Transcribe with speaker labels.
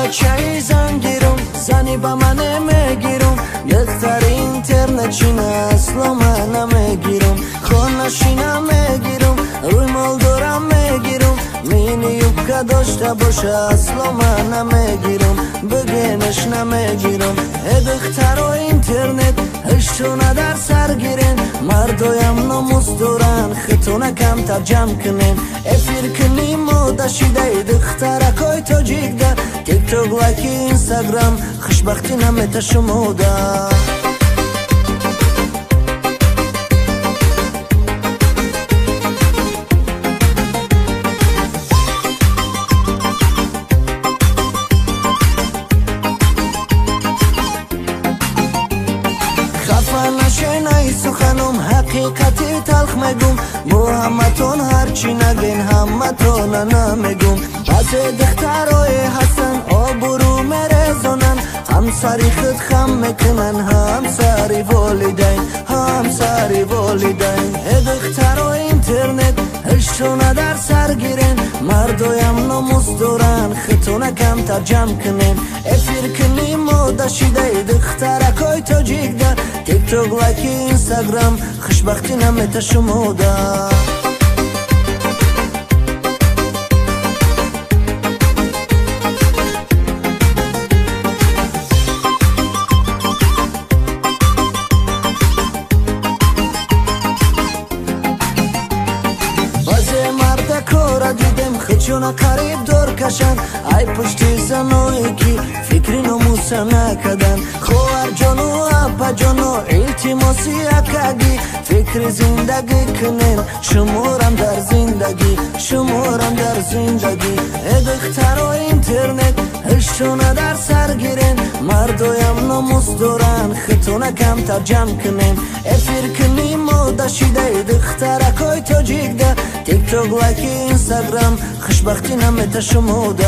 Speaker 1: چای زنگیرم زنی با من میگیرم دختر اینترنت چینه اصلا من نمیگیرم خونشی نمیگیرم روی مال دارم میگیرم مینی یوبکا داشته باشه اصلا من نمیگیرم بگینش نمیگیرم دختر و اینترنت هشتونه در سر گیرین مردایم ناموس دارن خطونه کمتر جمع کنین افیر کنیم و داشیده دخترکای تاجیک ده تیک توک لایکی اینستاگرام خوشبختی نمیته شموده نشینای سخنم حقیقتی تلخ میگم با همتون هرچی نگین همتون نمیگم بعضی دخترای هستن آبرو میرزونن همسری خود خم میکنن همسری والدین دخترای اینترنت هشتونه در سر گیرین مردایم ناموس دارن خطونه کمتر جمع کنین افیر کنیم و داشیده دخترکای تاجیک ده تیک توک لایکی اینستاگرام خوشبختی نمیته شموده کورا دیدم خچونا قریب دور کشن ای پشتی زنوی کی فکری نموس نکدن خوار جانو اپا جانو التماسی اکدی فکر زندگی کنین شمورم در زندگی دختر و اینترنت هشتونه در سر گیرین مردایم ناموس دارن خطونه کمتر جمع کنین افیر کنیم و داشیده دخترکای تاجیک ده تیک توک لایکی اینستاگرام خوشبختی نمیته شموده